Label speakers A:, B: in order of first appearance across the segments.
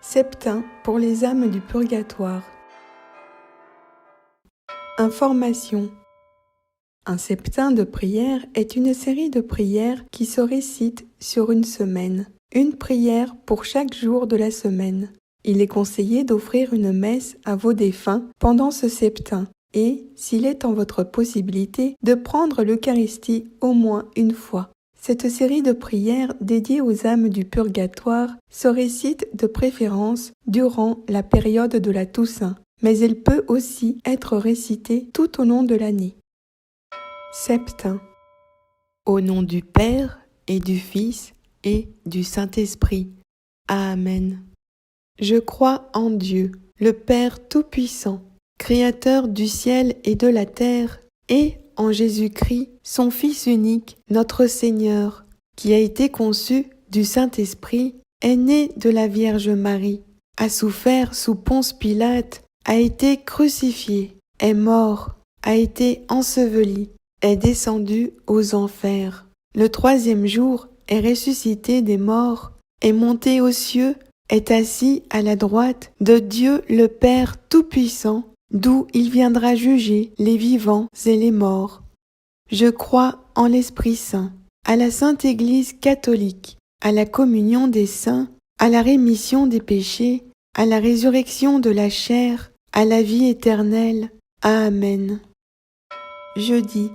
A: Septins pour les âmes du purgatoire. Information. Un septin de prière est une série de prières qui se récitent sur une semaine. Une prière pour chaque jour de la semaine. Il est conseillé d'offrir une messe à vos défunts pendant ce septin et, s'il est en votre possibilité, de prendre l'Eucharistie au moins une fois. Cette série de prières dédiées aux âmes du purgatoire se récite de préférence durant la période de la Toussaint, mais elle peut aussi être récitée tout au long de l'année. Septin. Au nom du Père et du Fils et du Saint-Esprit. Amen. Je crois en Dieu, le Père Tout-Puissant, Créateur du ciel et de la terre, et en Jésus-Christ, son Fils unique, notre Seigneur, qui a été conçu du Saint-Esprit, est né de la Vierge Marie, a souffert sous Ponce Pilate, a été crucifié, est mort, a été enseveli, est descendu aux enfers. Le troisième jour est ressuscité des morts, est monté aux cieux, est assis à la droite de Dieu le Père Tout-Puissant, d'où il viendra juger les vivants et les morts. Je crois en l'Esprit Saint, à la Sainte Église catholique, à la communion des saints, à la rémission des péchés, à la résurrection de la chair, à la vie éternelle. Amen. Jeudi.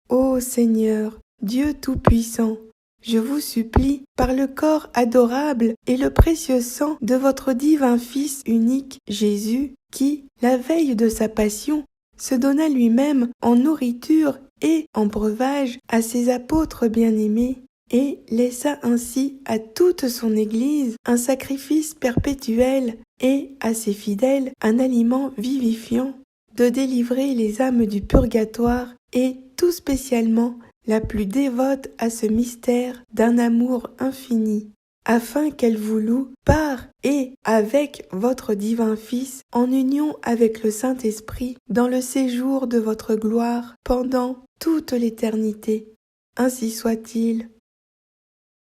A: Ô Seigneur, Dieu Tout-Puissant, je vous supplie, par le corps adorable et le précieux sang de votre divin Fils unique, Jésus, qui, la veille de sa passion, se donna lui-même en nourriture et en breuvage à ses apôtres bien-aimés, et laissa ainsi à toute son Église un sacrifice perpétuel et à ses fidèles un aliment vivifiant, de délivrer les âmes du purgatoire et tout spécialement la plus dévote à ce mystère d'un amour infini, afin qu'elle vous loue par et avec votre divin Fils, en union avec le Saint-Esprit, dans le séjour de votre gloire pendant toute l'éternité. Ainsi soit-il.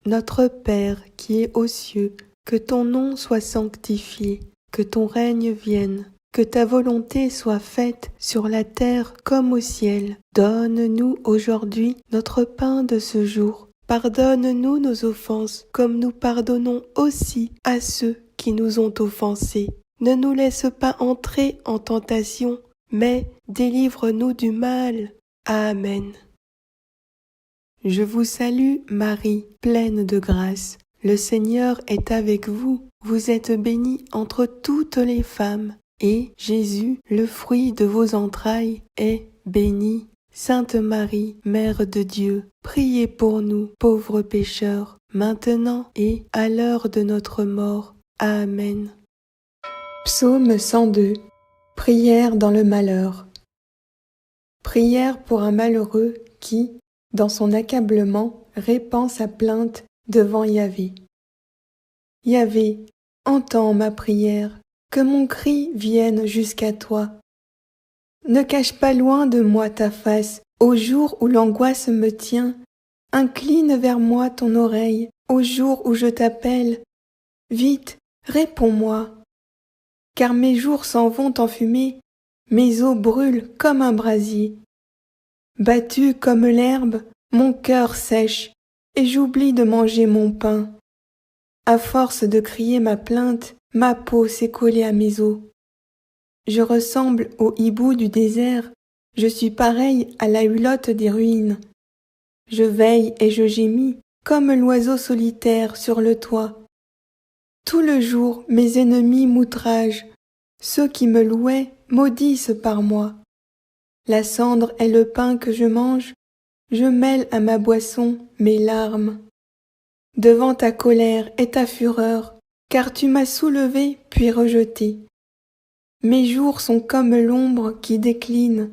A: Notre Père qui es aux cieux, que ton nom soit sanctifié, que ton règne vienne. Que ta volonté soit faite sur la terre comme au ciel. Donne-nous aujourd'hui notre pain de ce jour. Pardonne-nous nos offenses, comme nous pardonnons aussi à ceux qui nous ont offensés. Ne nous laisse pas entrer en tentation, mais délivre-nous du mal. Amen. Je vous salue, Marie, pleine de grâce. Le Seigneur est avec vous. Vous êtes bénie entre toutes les femmes. Et Jésus, le fruit de vos entrailles, est béni. Sainte Marie, Mère de Dieu, priez pour nous, pauvres pécheurs, maintenant et à l'heure de notre mort. Amen. Psaume 102. Prière dans le malheur. Prière pour un malheureux qui, dans son accablement, répand sa plainte devant Yahvé. Yahvé, entends ma prière. Que mon cri vienne jusqu'à toi. Ne cache pas loin de moi ta face, au jour où l'angoisse me tient. Incline vers moi ton oreille, au jour où je t'appelle. Vite, réponds-moi. Car mes jours s'en vont en fumée, mes os brûlent comme un brasier. Battu comme l'herbe, mon cœur sèche, et j'oublie de manger mon pain. À force de crier ma plainte, ma peau s'est collée à mes os. Je ressemble au hibou du désert, je suis pareil à la hulotte des ruines. Je veille et je gémis, comme l'oiseau solitaire sur le toit. Tout le jour, mes ennemis m'outragent, ceux qui me louaient maudissent par moi. La cendre est le pain que je mange, je mêle à ma boisson mes larmes. Devant ta colère et ta fureur, car tu m'as soulevé puis rejeté. Mes jours sont comme l'ombre qui décline,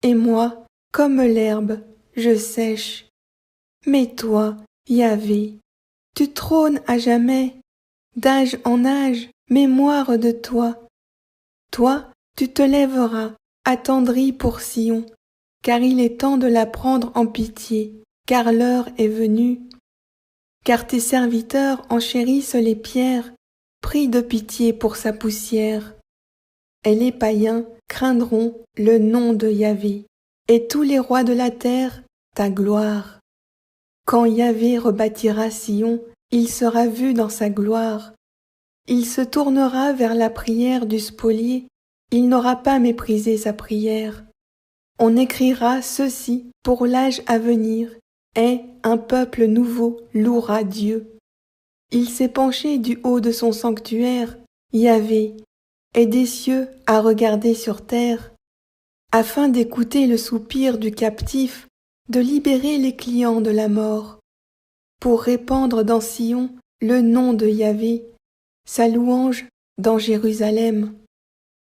A: et moi, comme l'herbe, je sèche. Mais toi, Yahvé, tu trônes à jamais, d'âge en âge, mémoire de toi. Toi, tu te lèveras, attendri pour Sion, car il est temps de la prendre en pitié, car l'heure est venue. Car tes serviteurs enchérissent les pierres, prie de pitié pour sa poussière. Et les païens craindront le nom de Yahvé, et tous les rois de la terre ta gloire. Quand Yahvé rebâtira Sion, il sera vu dans sa gloire. Il se tournera vers la prière du spolié, il n'aura pas méprisé sa prière. On écrira ceci pour l'âge à venir, et un peuple nouveau louera Dieu. Il s'est penché du haut de son sanctuaire, Yahvé, et des cieux à regarder sur terre, afin d'écouter le soupir du captif, de libérer les clients de la mort, pour répandre dans Sion le nom de Yahvé, sa louange dans Jérusalem.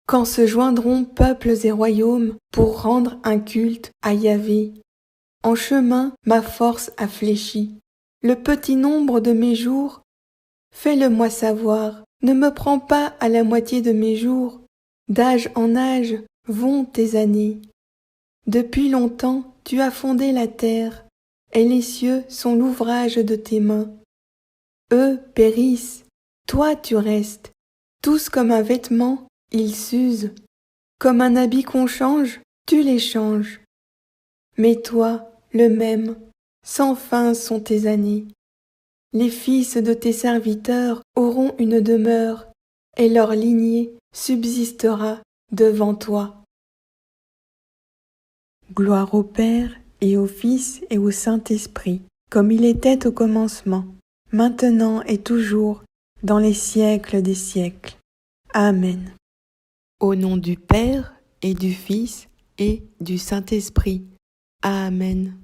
A: Quand se joindront peuples et royaumes pour rendre un culte à Yahvé. En chemin, ma force a fléchi. Le petit nombre de mes jours, fais-le-moi savoir. Ne me prends pas à la moitié de mes jours. D'âge en âge vont tes années. Depuis longtemps, tu as fondé la terre, et les cieux sont l'ouvrage de tes mains. Eux périssent, toi tu restes, tous comme un vêtement, ils s'usent. Comme un habit qu'on change, tu les changes. Mais toi, le même, sans fin sont tes années. Les fils de tes serviteurs auront une demeure, et leur lignée subsistera devant toi. Gloire au Père, et au Fils, et au Saint-Esprit, comme il était au commencement, maintenant et toujours, dans les siècles des siècles. Amen. Au nom du Père, et du Fils, et du Saint-Esprit. Amen.